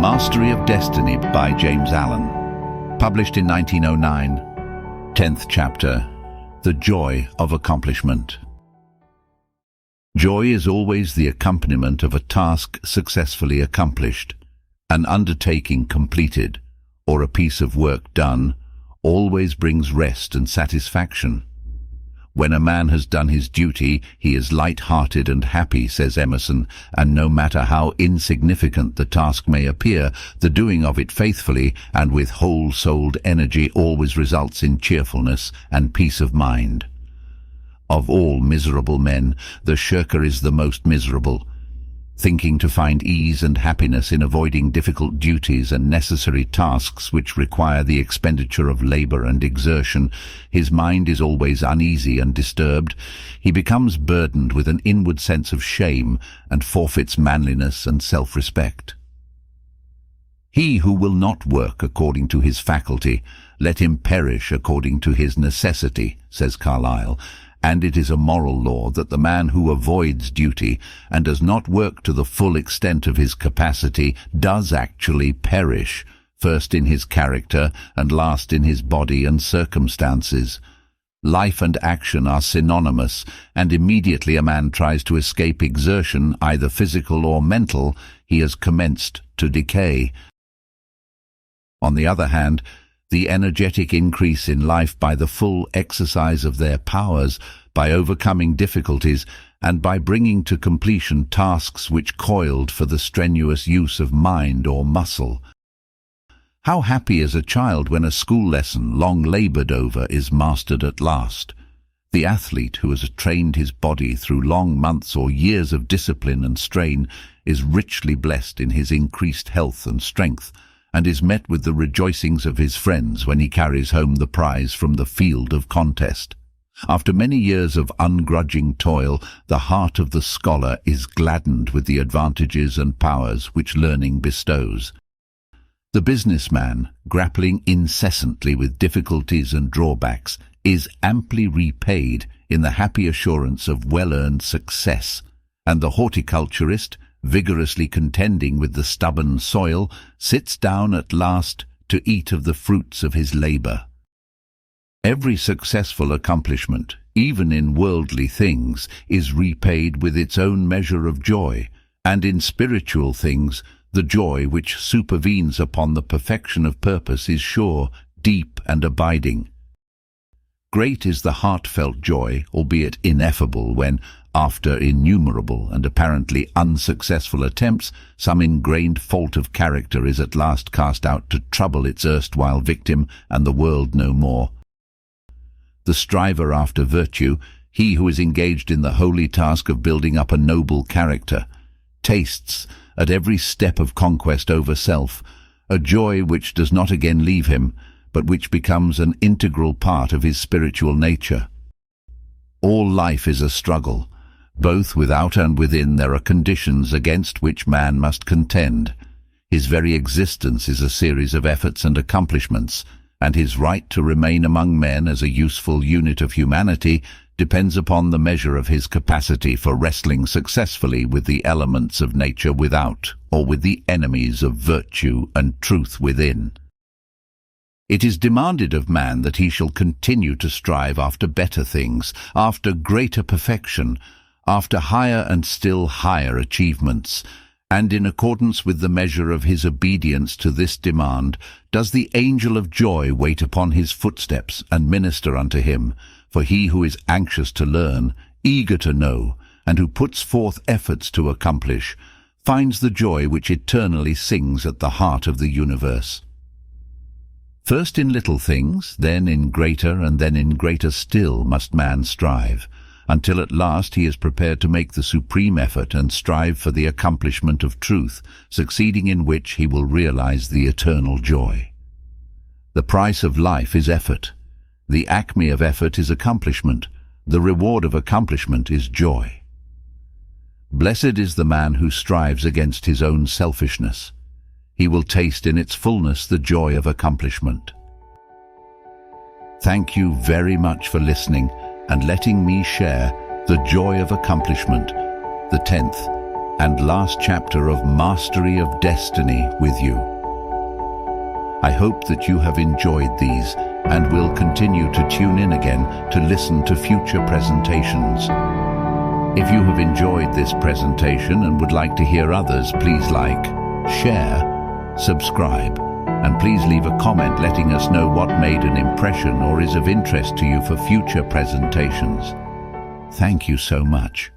Mastery of Destiny by James Allen. Published in 1909. 10th chapter. The Joy of Accomplishment. Joy is always the accompaniment of a task successfully accomplished, an undertaking completed, or a piece of work done, always brings rest and satisfaction. When a man has done his duty, he is light-hearted and happy, says Emerson, and no matter how insignificant the task may appear, the doing of it faithfully and with whole-souled energy always results in cheerfulness and peace of mind. Of all miserable men, the shirker is the most miserable. Thinking to find ease and happiness in avoiding difficult duties and necessary tasks which require the expenditure of labor and exertion, his mind is always uneasy and disturbed. He becomes burdened with an inward sense of shame and forfeits manliness and self-respect. He who will not work according to his faculty, let him perish according to his necessity, says Carlyle. And it is a moral law that the man who avoids duty and does not work to the full extent of his capacity does actually perish, first in his character and last in his body and circumstances. Life and action are synonymous, and immediately a man tries to escape exertion, either physical or mental, he has commenced to decay. On the other hand, the energetic increase in life by the full exercise of their powers, by overcoming difficulties, and by bringing to completion tasks which coiled for the strenuous use of mind or muscle. How happy is a child when a school lesson, long labored over, is mastered at last. The athlete who has trained his body through long months or years of discipline and strain is richly blessed in his increased health and strength, and is met with the rejoicings of his friends when he carries home the prize from the field of contest. After many years of ungrudging toil, the heart of the scholar is gladdened with the advantages and powers which learning bestows. The businessman, grappling incessantly with difficulties and drawbacks, is amply repaid in the happy assurance of well-earned success, and the horticulturist, vigorously contending with the stubborn soil, sits down at last to eat of the fruits of his labor. Every successful accomplishment, even in worldly things, is repaid with its own measure of joy, and in spiritual things, the joy which supervenes upon the perfection of purpose is sure, deep, and abiding. Great is the heartfelt joy, albeit ineffable, when, after innumerable and apparently unsuccessful attempts, some ingrained fault of character is at last cast out to trouble its erstwhile victim and the world no more. The striver after virtue, he who is engaged in the holy task of building up a noble character, tastes, at every step of conquest over self, a joy which does not again leave him, but which becomes an integral part of his spiritual nature. All life is a struggle. Both without and within there are conditions against which man must contend. His very existence is a series of efforts and accomplishments, and his right to remain among men as a useful unit of humanity depends upon the measure of his capacity for wrestling successfully with the elements of nature without, or with the enemies of virtue and truth within. It is demanded of man that he shall continue to strive after better things, after greater perfection, after higher and still higher achievements, and in accordance with the measure of his obedience to this demand, does the angel of joy wait upon his footsteps and minister unto him, for he who is anxious to learn, eager to know, and who puts forth efforts to accomplish, finds the joy which eternally sings at the heart of the universe. First in little things, then in greater, and then in greater still must man strive, until at last he is prepared to make the supreme effort and strive for the accomplishment of truth, succeeding in which he will realize the eternal joy. The price of life is effort. The acme of effort is accomplishment. The reward of accomplishment is joy. Blessed is the man who strives against his own selfishness. He will taste in its fullness the joy of accomplishment. Thank you very much for listening and letting me share the joy of accomplishment, the 10th and last chapter of Mastery of Destiny with you. I hope that you have enjoyed these and will continue to tune in again to listen to future presentations. If you have enjoyed this presentation and would like to hear others, please like, share, subscribe, and please leave a comment letting us know what made an impression or is of interest to you for future presentations. Thank you so much.